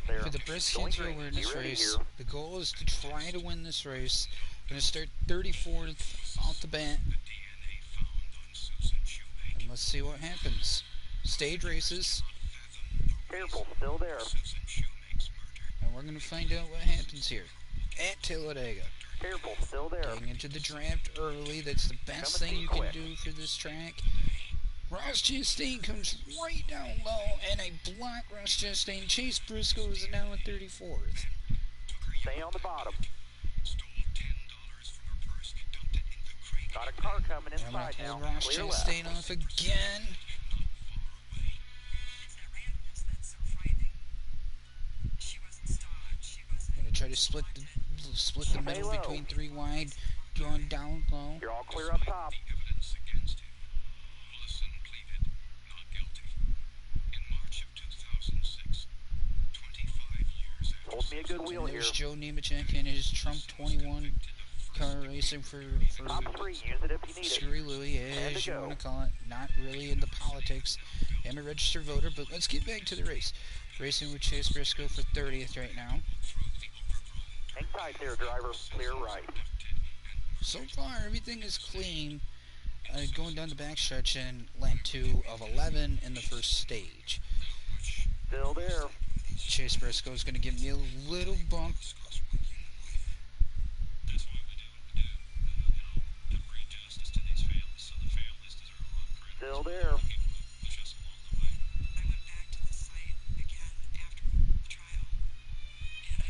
For the breast cancer awareness race, the goal is to try to win this race. I'm going to start 34th off the bat. And let's see what happens. Stage races. Careful, still there. And we're going to find out what happens here at Talladega. Careful, still there. Getting into the draft early, that's the best thing you can do for this track. Ross Chastain comes right down low, and I block Ross Chastain. Chase Briscoe is now at 34th. Stay on the bottom. Got a car coming inside now. Ross Chastain off again. Gonna try to split the middle between three wide, going down low. You're all clear up top. Hold me a good wheel here. There's Joe Nemechek in his Trump 21 car racing for Screwy Louie, as you want to call it. Not really into politics. I'm a registered voter, but let's get back to the race. Racing with Chase Briscoe for 30th right now. Hang tight there, driver. Clear right. So far, everything is clean. Going down the backstretch in lap 2 of 11 in the first stage. Still there. Chase Briscoe is going to give me a little bump. Still there.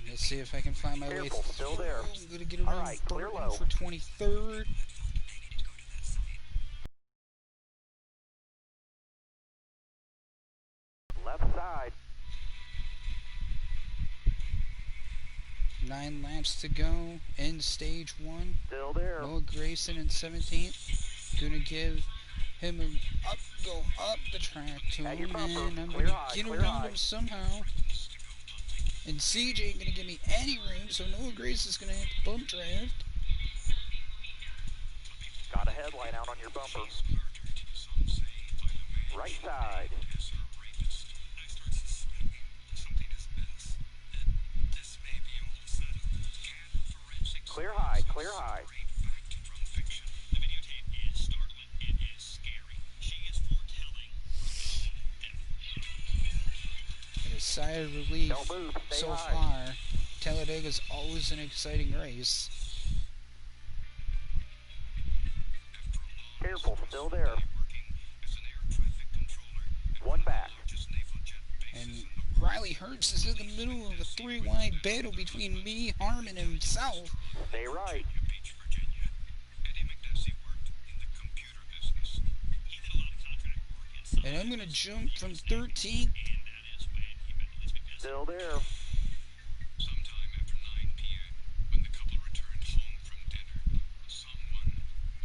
Let's see if I can find my way through. Still there. I'm going to get around Burton for 23rd. Left side. 9 laps to go in stage 1. Still there. Noah Gragson in 17th. Gonna give him go up the track to him, and I'm gonna get around him somehow. And CJ ain't gonna give me any room, so Noah Gragson's gonna have to bump draft. Got a headlight out on your bumper. Right side. Clear high, clear high. And a sigh of relief so far. Talladega's always an exciting race. Careful, still there. One back. And Riley Herbst is in the middle of a 3-wide battle between me, Harmon, and himself. Stay right. And I'm going to jump from 13th. Still there.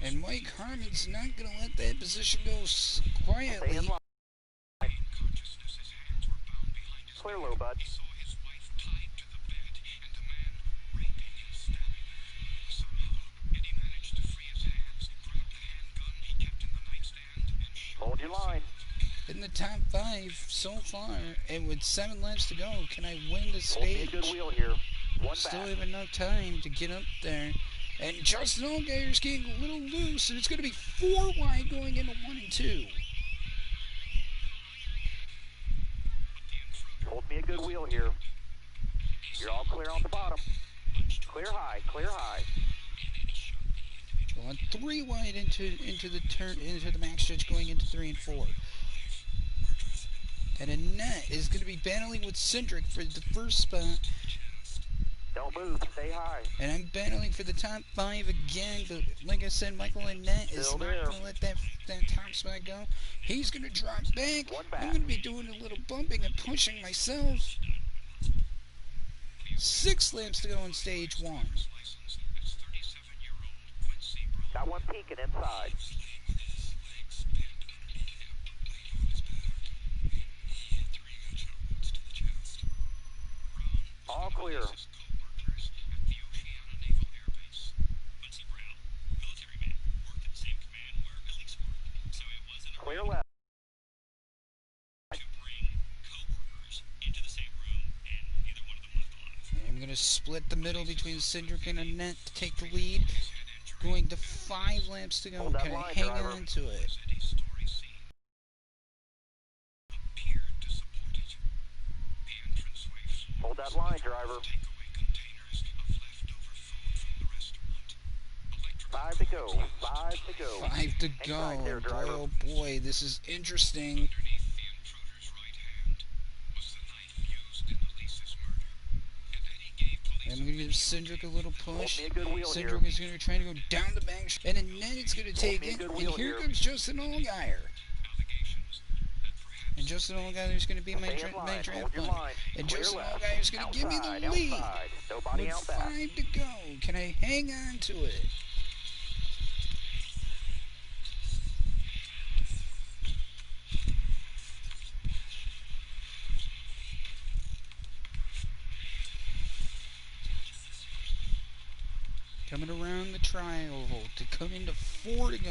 And Mike Harmon's not going to let that position go quietly. Clear low, bud. Hold your line. In the top 5 so far, and with 7 laps to go, can I win the stage? Hold me a good wheel here. Still have enough time to get up there. And Justin Allgaier's getting a little loose, and it's going to be 4 wide going into 1 and 2. Hold me a good wheel here. You're all clear on the bottom. Clear high, clear high. Going 3 wide into the max stretch, going into 3 and 4. And Annette is going to be battling with Cindric for the first spot. Don't move, stay high. And I'm battling for the top 5 again, but like I said, Michael Annette is not going to let that top spot go. He's going to drop back. I'm going to be doing a little bumping and pushing myself. 6 laps to go in stage 1. Got one peeking inside. All clear. Clear left. I'm going to split the middle between Cindric and Annette to take the lead. Going to 5 laps to go. Can I hang on to it? Hold that line, driver. 5 to go. 5 to go. 5 to go. There, boy, oh boy, this is interesting. I'm going to give Cindric a little push. Cindric is going to try to go down the bank, and then it's going to take it. And here comes Justin Allgaier. And Justin Allgaier is going to be my draft buddy. And Justin Allgaier is going to give me the lead. With 5 to go. Can I hang on to it? Coming around the tri-oval to come into 4 to go.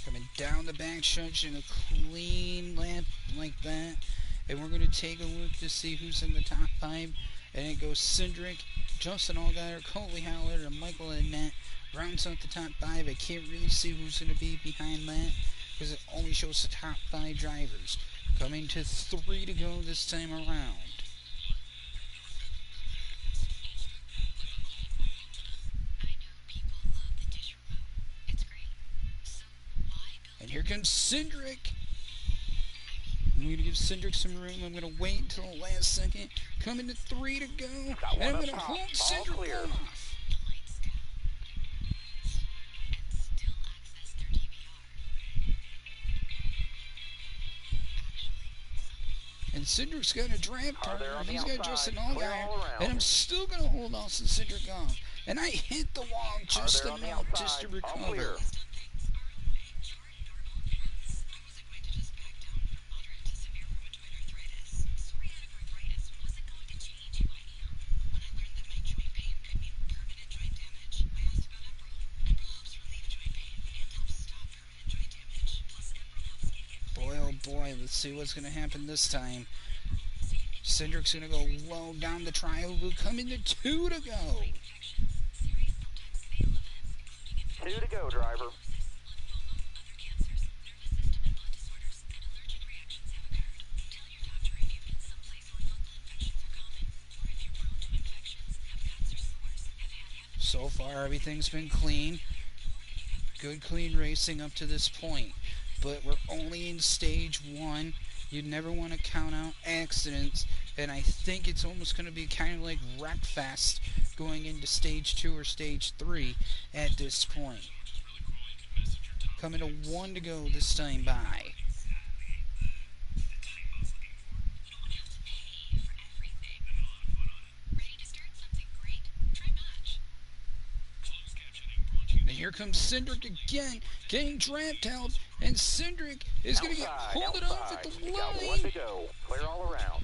Coming down the back stretch in a clean lap like that. And we're going to take a look to see who's in the top 5. And it goes Cindric, Justin Allgaier, Colby Howard, and Michael Annette. Rounds out the top 5. I can't really see who's going to be behind that because it only shows the top 5 drivers. Coming to 3 to go this time around. And here comes Cindric. I'm going to give Cindric some room. I'm going to wait until the last second. Coming to 3 to go. And I'm going to hold Cindric off. And Cindric's got a draft turn. He's got Justin Allgaier. And I'm still going to hold Austin Cindric off. And I hit the wall just enough just to recover. Boy, let's see what's going to happen this time. Cindric's going to go low down the tri-oval, coming to 2 to go. 2 to go, driver. So far, everything's been clean. Good, clean racing up to this point. But we're only in stage 1. You never want to count out accidents, and I think it's almost going to be kind of like Wreckfest going into stage 2 or stage 3 at this point. Coming to 1 to go this time by. And here comes Cindric again, getting draft held, and Cindric is going to get pulled off at the line. 1 to go. Clear all around.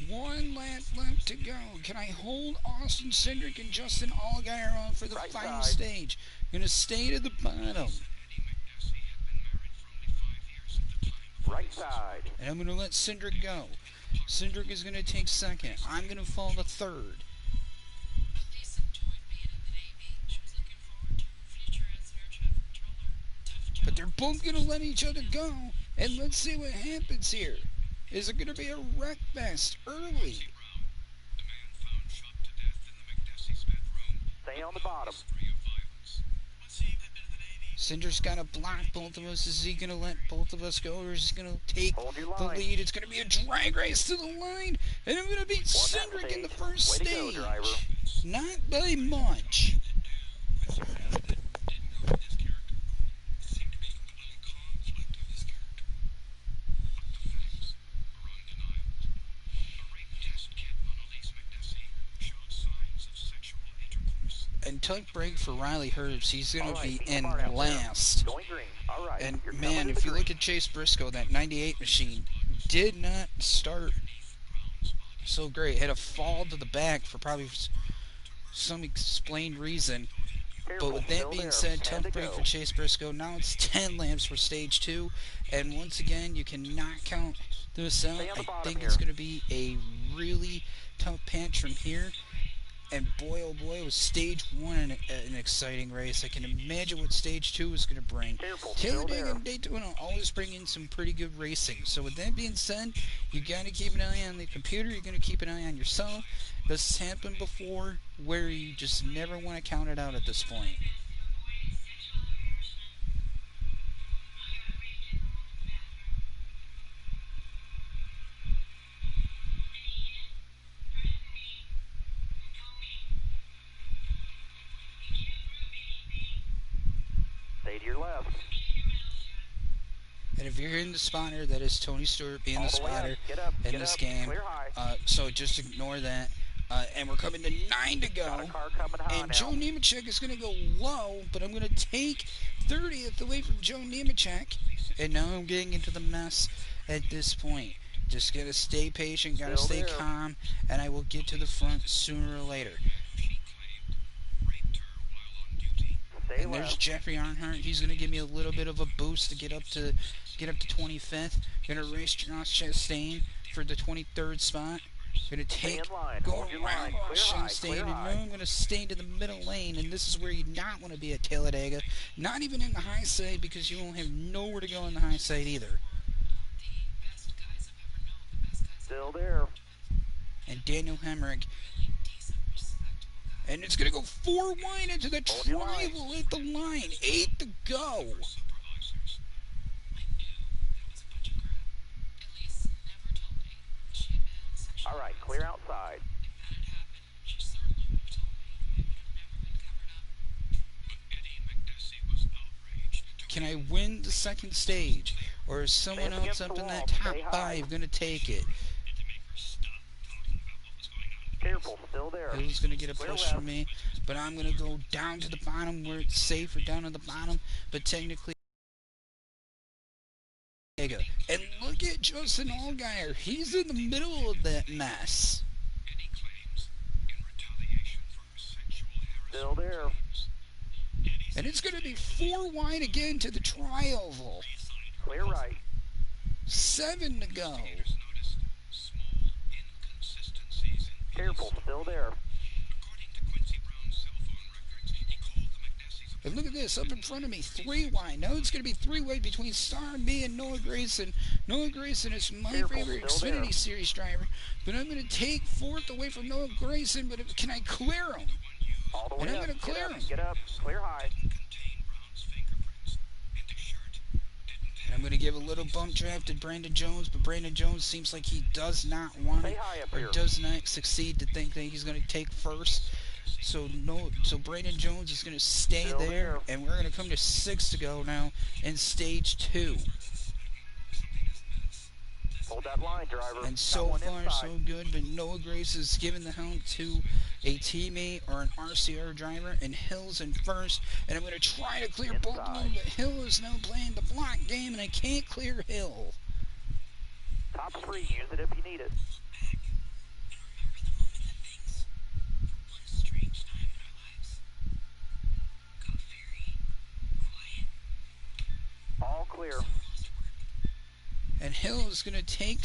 1 lap left to go. Can I hold Austin Cindric and Justin Allgaier on for the final stage? I'm going to stay to the bottom. Right side. And I'm going to let Cindric go. Cindric is going to take 2nd. I'm going to fall to 3rd. But they're both going to let each other go. And let's see what happens here. Is it going to be a wreck fest early? Stay on the bottom. Cindric's got to block both of us. Is he going to let both of us go, or is he going to take the lead? It's going to be a drag race to the line. And I'm going to beat Cindric in the first stage. Not by much. And tough break for Riley Herbst. He's going to be in last. And man, if you look at Chase Briscoe, that 98 machine did not start so great. Had a fall to the back for probably some explained reason. But with that being said, tough break for Chase Briscoe. Now it's 10 laps for stage 2. And once again, you cannot count this out. I think it's going to be a really tough patch from here. And boy, oh boy, was stage 1 an exciting race. I can imagine what stage 2 is going to bring. Talladega and Daytona always bring in some pretty good racing. So with that being said, you got to keep an eye on the computer. You're going to keep an eye on yourself. This has happened before where you just never want to count it out at this point. Stay to your left. And if you're hearing the spotter, that is Tony Stewart being the spotter in this game. So just ignore that. And we're coming to 9 to go. And Joe Nemechek is going to go low, but I'm going to take 30th away from Joe Nemechek. And now I'm getting into the mess at this point. Just got to stay patient, got to stay calm, and I will get to the front sooner or later. And there's Jeffrey Earnhardt. He's going to give me a little bit of a boost to get up to 25th. Going to race Josh Chastain for the 23rd spot. Going to go around Josh Chastain, and now I'm going to stay into the middle lane, and this is where you not want to be at Talladega. Not even in the high side, because you won't have nowhere to go in the high side either. Still there. And Daniel Hemrick. And it's going to go 4 wide into the tribal at the line. 8 to go. All right, clear outside. Can I win the second stage? Or is someone else up in that top 5 going to take it? Careful, still there. Hill's going to get a push from me, but I'm going to go down to the bottom where it's safe, or down at the bottom, but technically. And look at Justin Allgaier. He's in the middle of that mess. Still there. And it's going to be 4 wide again to the tri-oval. Clear right. 7 to go. Careful, still there. And look at this, up in front of me, 3 wide. Now it's going to be 3 wide between Star, me, and Noah Gragson. Noah Gragson is my favorite Xfinity Series driver, but I'm going to take 4th away from Noah Gragson, but can I clear him? And I'm going to clear him. Get up, clear high. I'm going to give a little bump draft to Brandon Jones, but Brandon Jones seems like he does not want or does not succeed to think that he's going to take first. So Brandon Jones is going to stay there, and we're going to come to 6 to go now in stage 2. Hold that line, driver. And so far, so good, but Noah Grace is giving the helm to a teammate or an RCR driver, and Hill's in first. And I'm going to try to clear both of them, but Hill is now playing the block game, and I can't clear Hill. Top 3, use it if you need it. All clear. And Hill is going to take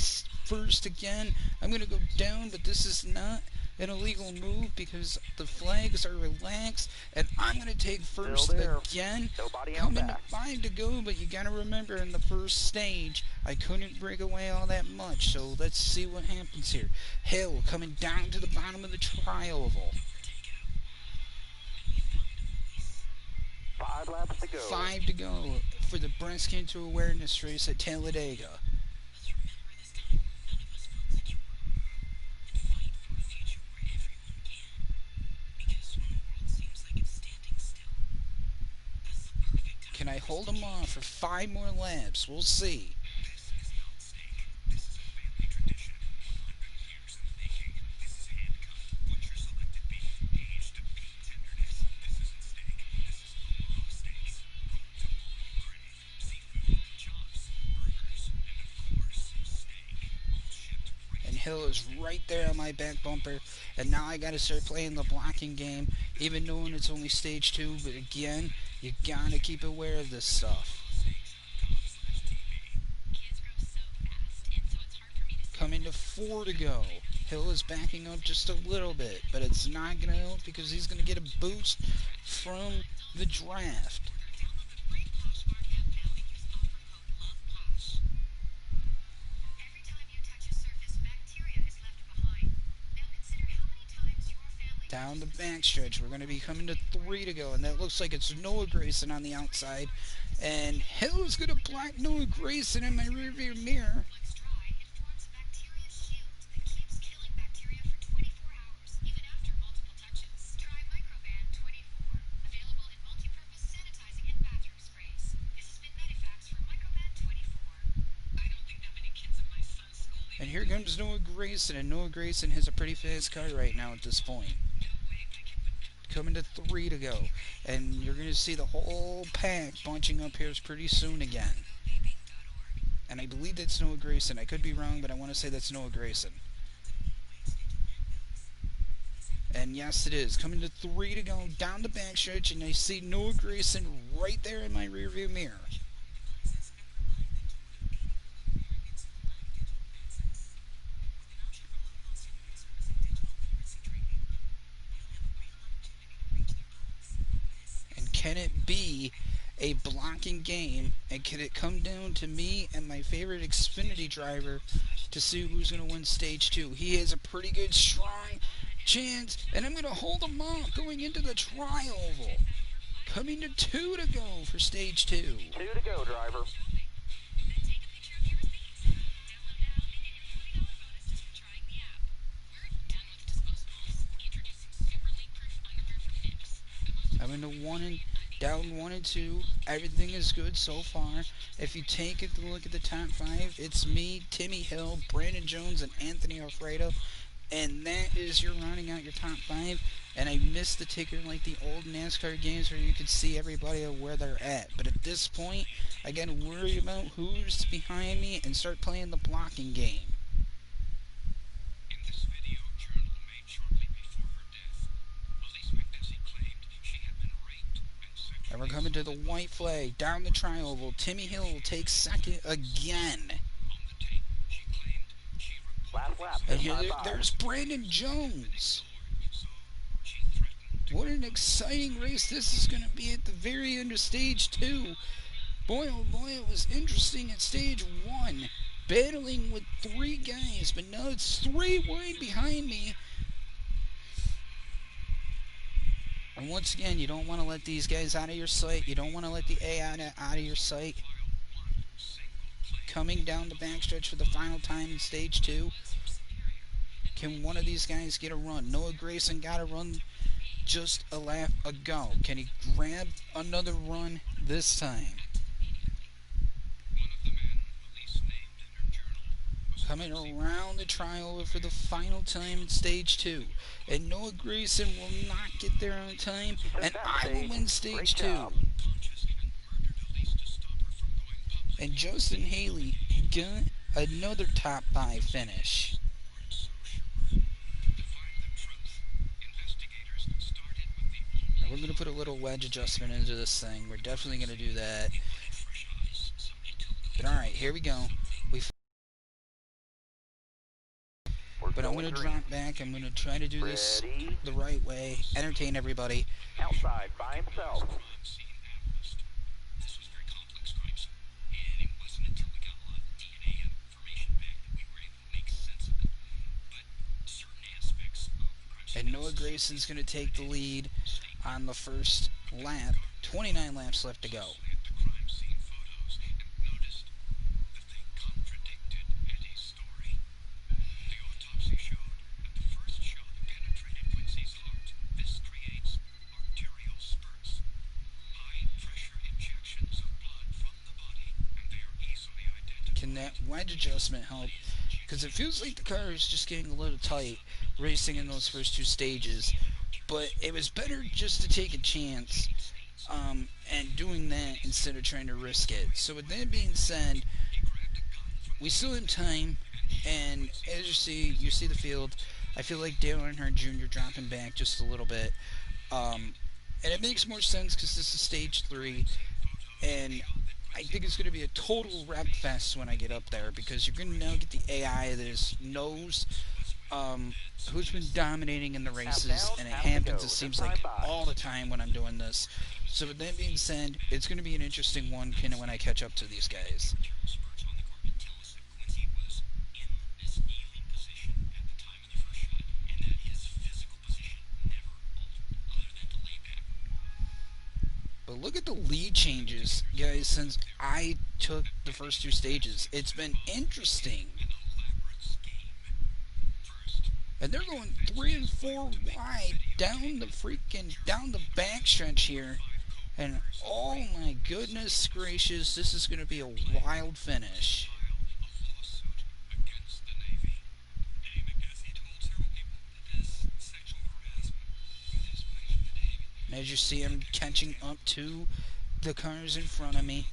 first again. I'm going to go down, but this is not an illegal move because the flags are relaxed. And I'm going to take first again. Coming to 5 to go, but you got to remember in the first stage, I couldn't break away all that much. So let's see what happens here. Hill coming down to the bottom of the tri-oval. 5 laps to go. 5 to go for the breast cancer awareness race at Talladega. Can I hold them off for 5 more laps? We'll see. Hill is right there on my back bumper, and now I gotta start playing the blocking game, even knowing it's only stage 2, but again, you gotta keep aware of this stuff. Coming to 4 to go. Hill is backing up just a little bit, but it's not going to help because he's going to get a boost from the draft. Down the backstretch, we're going to be coming to 3 to go, and that looks like it's Noah Gragson on the outside. And Hill is going to block Noah Gragson in my rearview mirror. And here comes Noah Gragson, and Noah Gragson has a pretty fast car right now at this point. Coming to 3 to go, and you're going to see the whole pack bunching up here pretty soon again. And I believe that's Noah Gragson. I could be wrong, but I want to say that's Noah Gragson. And yes, it is. Coming to 3 to go, down the backstretch, and I see Noah Gragson right there in my rearview mirror. Can it be a blocking game, and can it come down to me and my favorite Xfinity driver to see who's going to win stage 2? He has a pretty good, strong chance, and I'm going to hold him off going into the tri-oval. Coming to 2 to go for stage 2. 2 to go, driver. I'm into down 1 and 2. Everything is good so far. If you take a look at the top 5, it's me, Timmy Hill, Brandon Jones, and Anthony Alfredo. And that is your rounding out your top 5. And I missed the ticker like the old NASCAR games where you could see everybody where they're at. But at this point, I gotta worry about who's behind me and start playing the blocking game. And we're coming to the white flag, down the tri-oval. Timmy Hill will take second again. And here there's Brandon Jones. What an exciting race this is going to be at the very end of stage 2. Boy, oh boy, it was interesting at stage 1. Battling with 3 guys, but now it's 3 wide behind me. And once again, you don't want to let these guys out of your sight. You don't want to let the AI out of your sight. Coming down the backstretch for the final time in stage 2. Can one of these guys get a run? Noah Gragson got a run just a lap ago. Can he grab another run this time? Coming around the tri-oval for the final time in stage 2. And Noah Gragson will not get there on time, and I will win stage 2. And Justin Haley got another top 5 finish. Now we're going to put a little wedge adjustment into this thing. We're definitely going to do that. But alright, here we go. But I'm going to drop back. I'm going to try to do this the right way. Entertain everybody. Outside by himself. And Noah Gragson's going to take the lead on the first lap. 29 laps left to go. Can that wedge adjustment help? Because it feels like the car is just getting a little tight racing in those first 2 stages. But it was better just to take a chance and doing that instead of trying to risk it. So with that being said, we still have time. And as you see the field. I feel like Dale Earnhardt Jr. dropping back just a little bit. And it makes more sense because this is stage 3, and I think it's going to be a total wreck fest when I get up there, because you're going to now get the AI that knows who's been dominating in the races, and it happens, it seems like, all the time when I'm doing this. So with that being said, it's going to be an interesting one when I catch up to these guys. But look at the lead changes, guys, since I took the first 2 stages. It's been interesting. And they're going 3 and 4 wide down the backstretch here. And oh my goodness gracious, this is going to be a wild finish. And as you see, I'm catching up to the cars in front of me.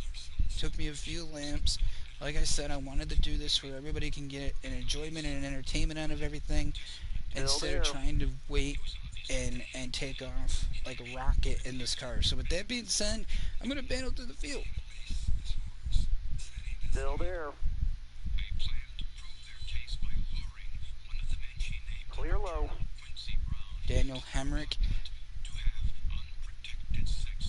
Took me a few laps. Like I said, I wanted to do this where everybody can get an enjoyment and an entertainment out of everything, instead of trying to wait and take off like a rocket in this car. So with that being said, I'm going to battle through the field. Still there. Clear low. Daniel Hemrick.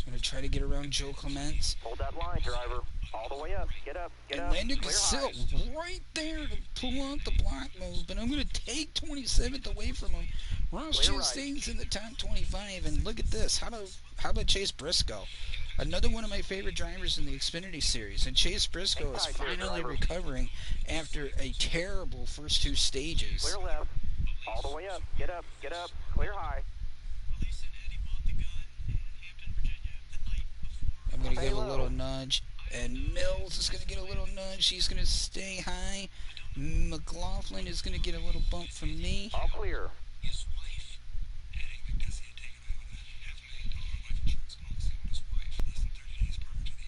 I'm going to try to get around Joe Clements. Hold that line, driver. All the way up. Get up. Get and up. Landon Cassill right there to pull out the block move. But I'm going to take 27th away from him. Ross Chastain's in the top 25. And look at this. How about Chase Briscoe? Another one of my favorite drivers in the Xfinity Series. And Chase Briscoe is finally recovering after a terrible first 2 stages. Clear left. All the way up. Get up. Get up. Clear high. I'm going to give a little nudge. And Mills is going to get a little nudge. He's going to stay high. McLaughlin is going to get a little bump from me. All clear.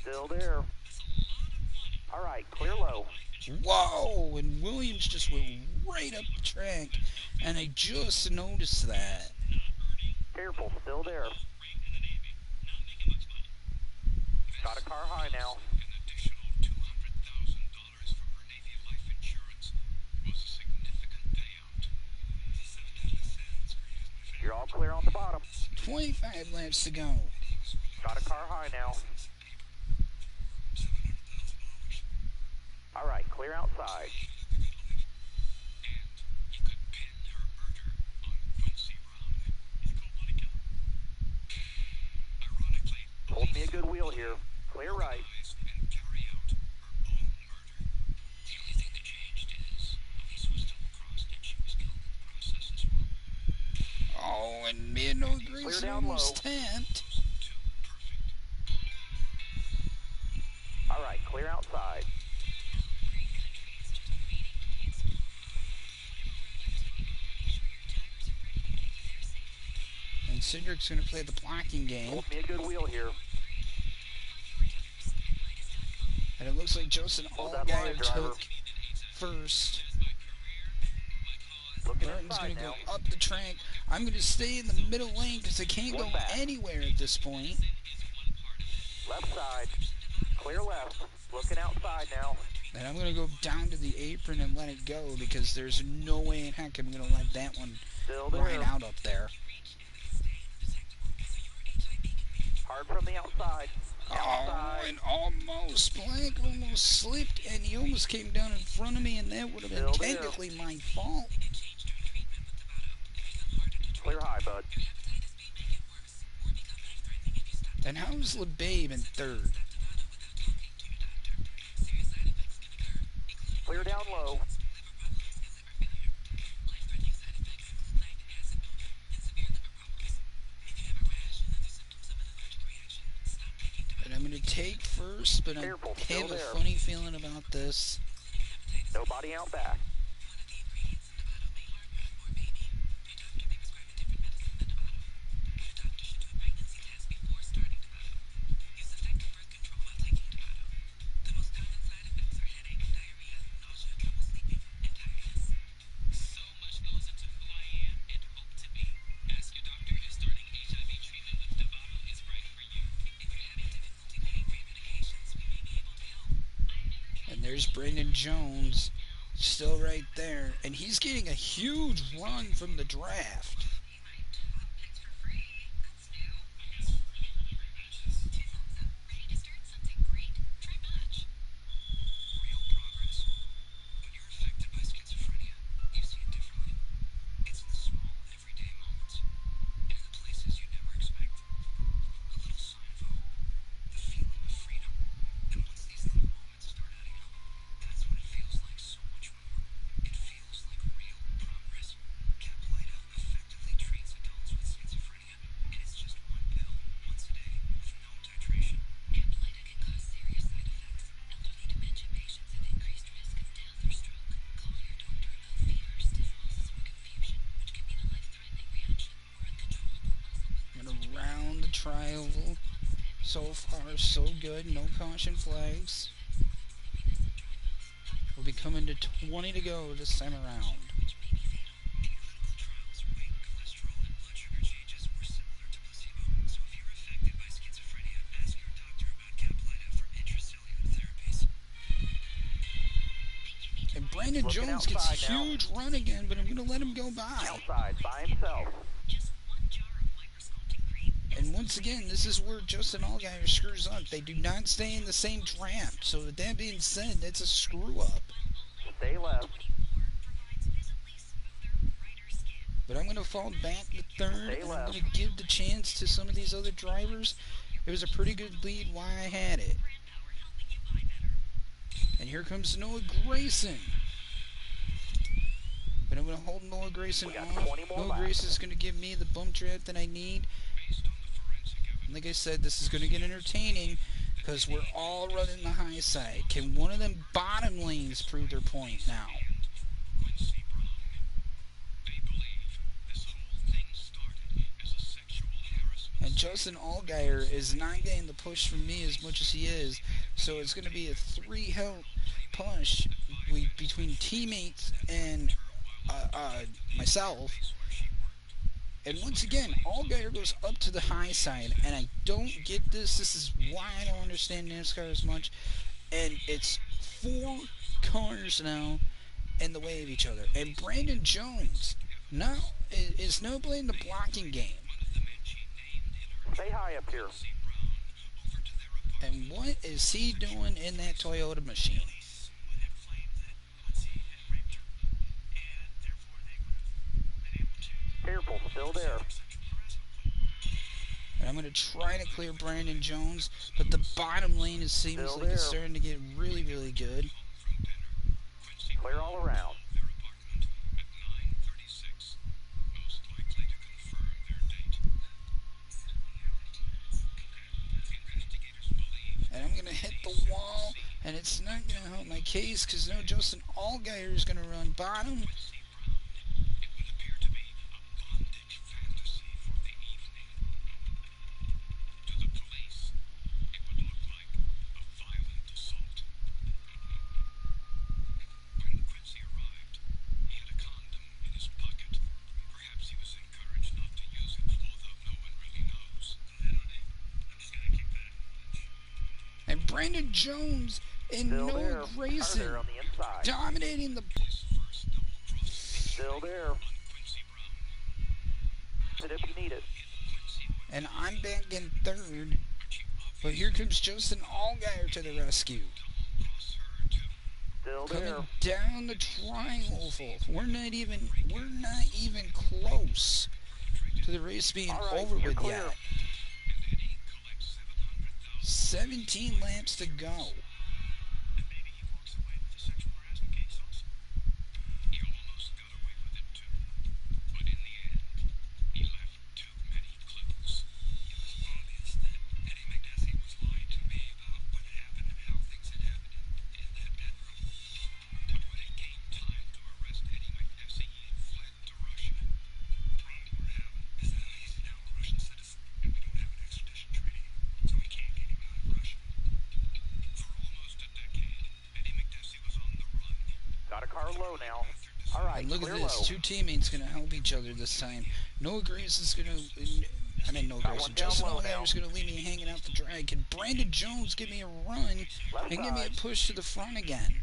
Still there. All right, clear low. Whoa! And Williams just went right up the track. And I just noticed that. Careful, still there. Got a car high now. You're all clear on the bottom. 25 laps to go. Got a car high now. All right, clear outside. Hold me a good wheel here. Clear right. Oh, and Mid-No Grease almost tapped. All right, clear outside. And Cindric's going to play the blocking game. Hold me a good wheel here. And it looks like Joseph Allgaier took first. Burton's going to go up the track. I'm going to stay in the middle lane because I can't go anywhere at this point. Left side. Clear left. Looking outside now. And I'm going to go down to the apron and let it go because there's no way in heck I'm going to let that one ride out up there. Hard from the outside. Oh, and almost. Black almost slipped, and he almost came down in front of me, and that would have been technically my fault. Clear high, bud. And how's LeBabe in third? Clear down low. And I'm going to take first, but I have a funny feeling about this. Nobody out back. There's Brandon Jones, still right there, and he's getting a huge run from the draft. Around the triangle. So far, so good. No caution flags. We'll be coming to 20 to go this time around. And Brandon Jones gets a huge run again, but I'm going to let him go by. Outside by himself. And once again, this is where Justin Allgaier screws up. They do not stay in the same draft. So with that being said, that's a screw up. Stay left. But I'm going to fall back to third, and I'm going to give the chance to some of these other drivers. It was a pretty good lead while I had it. And here comes Noah Gragson. But I'm going to hold Noah Gragson off. Noah Gragson is going to give me the bump draft that I need. Like I said, this is going to get entertaining because we're all running the high side. Can one of them bottom lanes prove their point now? And Justin Allgaier is not getting the push from me as much as he is, so it's going to be a three-help push between teammates and myself. And once again, Allgaier goes up to the high side, and I don't get this. This is why I don't understand NASCAR as much. And it's 4 cars now in the way of each other. And Brandon Jones now is now playing the blocking game. Stay high up here. And what is he doing in that Toyota machine? Careful, still there. And I'm going to try to clear Brandon Jones, but the bottom lane seems like it's starting to get really, really good. Clear all around. And I'm going to hit the wall, and it's not going to help my case because no Justin Allgaier is going to run bottom. And Brandon Jones and Noah Gragson dominating the... Still there. If you need it. And I'm back in third. But here comes Justin Allgaier to the rescue. Still coming there. Down the triangle. We're not even close to the race being over with yet. 17 laps to go. Low now. All right, and look at this. Low. 2 teammates going to help each other this time. Noah Grace is going to... I didn't know Grayson. Justin Allgaier was going to leave me hanging out the drag. Can Brandon Jones give me a run and give me a push to the front again?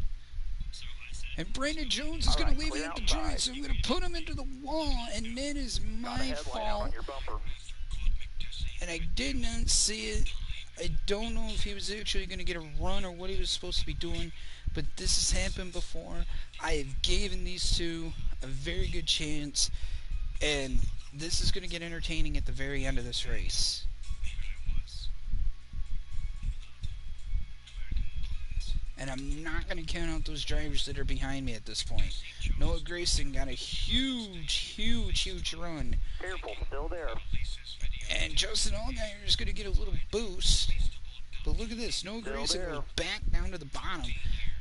And Brandon Jones is going to leave me at the drag, so I'm going to put him into the wall, and that is my fault. And I did not see it. I don't know if he was actually going to get a run or what he was supposed to be doing, but this has happened before. I have given these two a very good chance, and this is going to get entertaining at the very end of this race. And I'm not going to count out those drivers that are behind me at this point. Noah Gragson got a huge run. Careful, still there. And Justin Allgaier is going to get a little boost. But look at this. Noah Gragson goes back down to the bottom.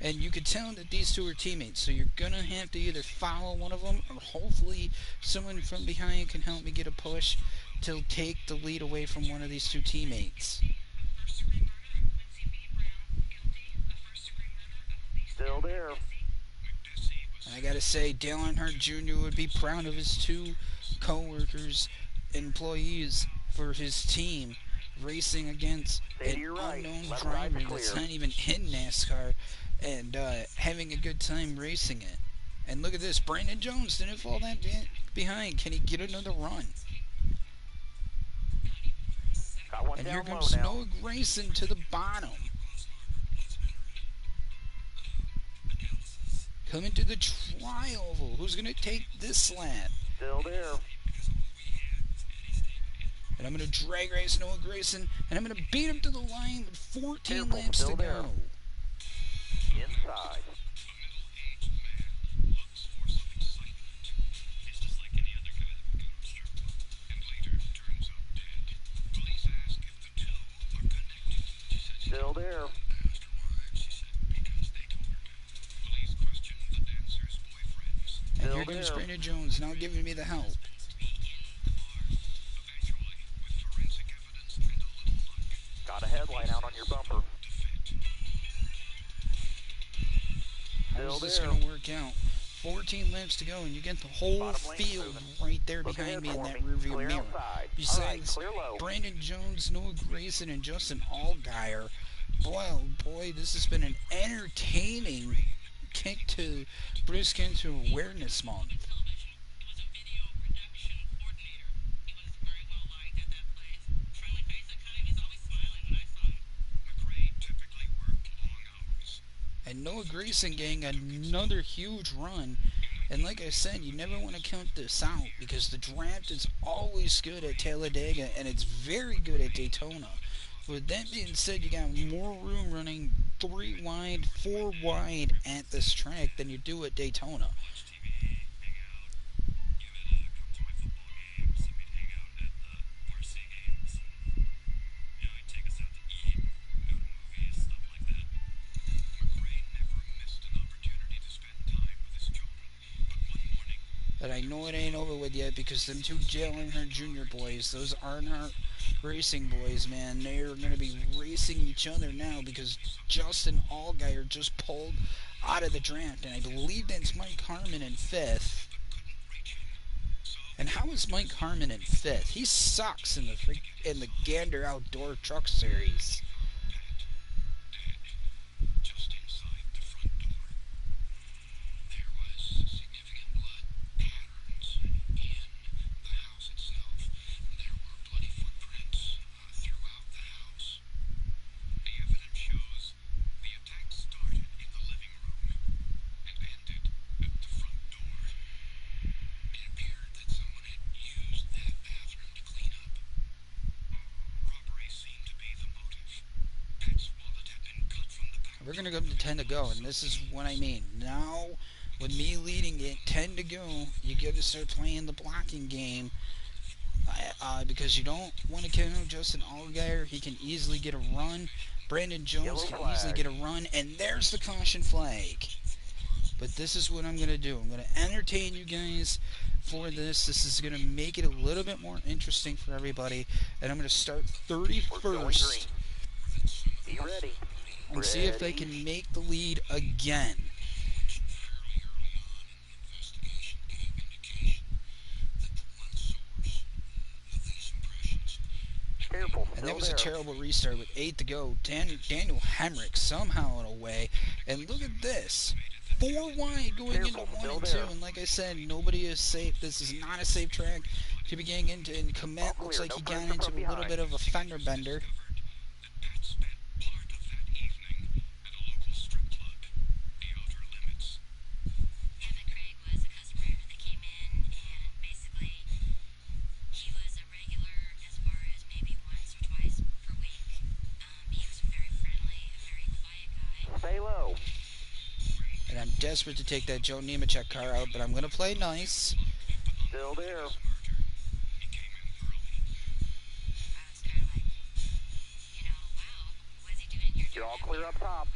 And you can tell that these two are teammates. So you're going to have to either follow one of them, or hopefully someone from behind can help me get a push to take the lead away from one of these two teammates. Still there. And I got to say, Dale Earnhardt Jr. would be proud of his two co-workers, employees for his team, racing against an unknown driver that's not even in NASCAR, and having a good time racing it. And look at this, Brandon Jones didn't fall that behind. Can he get another run? And here comes Noah Gragson to the bottom. Coming to the tri-oval. Who's going to take this lap? Still there. And I'm going to drag race Noah Gragson, and I'm going to beat him to the line with 14 laps to go. Inside. Still there. And here comes Brandon Jones, now giving me the help. Got a headlight out on your bumper. How's this going to work out? 14 laps to go, and you get the whole field right there behind me in that rearview mirror. Besides Brandon Jones, Noah Gragson, and Justin Allgaier. Boy, oh boy, this has been an entertaining kick to Breast Cancer Awareness Month. And Noah Gragson getting another huge run. And like I said, you never want to count this out, because the draft is always good at Talladega, and it's very good at Daytona. With that being said, you got more room running 3 wide, 4 wide at this track than you do at Daytona. But I know it ain't over with yet, because them two Dale Earnhardt Jr. boys, those Earnhardt Racing boys, man, they're going to be racing each other now, because Justin Allgaier just pulled out of the draft, and I believe that's Mike Harmon in 5th. And how is Mike Harmon in 5th? He sucks in the Gander Outdoor Truck Series. We're going to go to 10 to go, and this is what I mean. Now, with me leading it 10 to go, you got to start playing the blocking game, because you don't want to count out Justin Allgaier. He can easily get a run. Brandon Jones can easily get a run, and there's the caution flag. But this is what I'm going to do. I'm going to entertain you guys for this. This is going to make it a little bit more interesting for everybody, and I'm going to start 31st. Be ready. And see if they can make the lead again. And that was a terrible restart with 8 to go. Daniel Hemrick somehow in a way. And look at this. 4 wide going into 1 and 2. And like I said, nobody is safe. This is not a safe track to be getting into. And Komet looks like he got into a little bit of a fender bender. And I'm desperate to take that Joe Nemechek car out, but I'm going to play nice. Still there. You're all clear up top.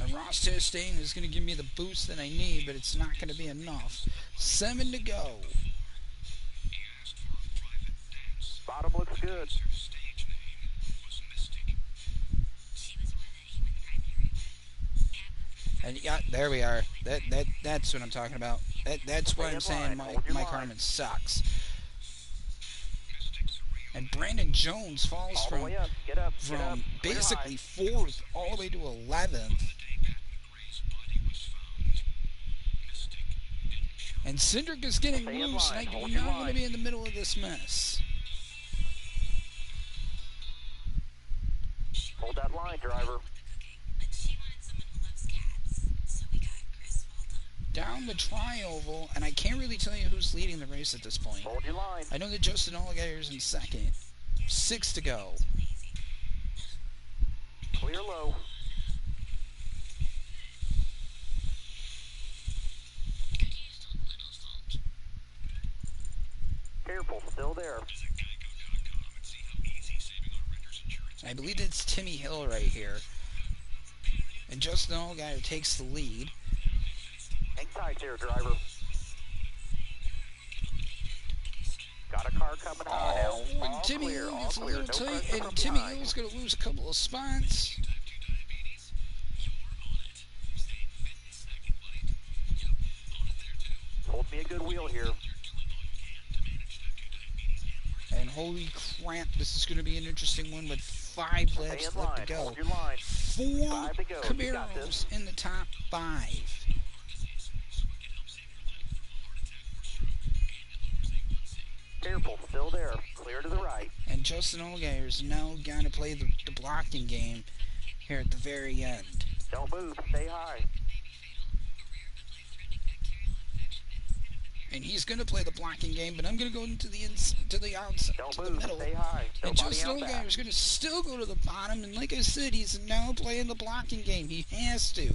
And Ross Chastain is going to give me the boost that I need, but it's not going to be enough. 7 to go. Bottom looks good. And yeah, there we are. That's what I'm talking about. That's what I'm saying. Mike Harmon sucks. And Brandon Jones falls from basically 4th all the way to 11th. And Cindric is getting loose, and I do not want to be in the middle of this mess. Hold that line, driver. Down the tri-oval, and I can't really tell you who's leading the race at this point. Hold your line. I know that Justin Allgaier is in 2nd. 6 to go. Clear low. Careful, still there. I believe it's Timmy Hill right here. And Justin Allgaier takes the lead. Hang tight there, driver. Got a car coming out. And Timmy Hill gets a little tight, and Timmy Hill's going to lose a couple of spots. Hold me a good wheel here. And holy crap, this is going to be an interesting one with 5 laps left to go. 4 Camaros in the top 5. Careful, still there. Clear to the right. And Justin Allgaier is now going to play the blocking game here at the very end. Don't move. Stay high. And he's going to play the blocking game, but I'm going to go into the outside, to the middle. Stay high. And Justin Allgaier is going to still go to the bottom. And like I said, he's now playing the blocking game. He has to.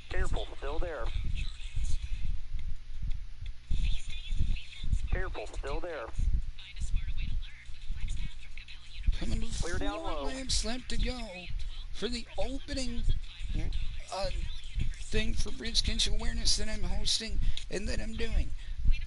Careful, still there. Careful, still there. Coming to 4 laps left to go for the opening thing for Bridge Kitchen Awareness that I'm hosting and that I'm doing.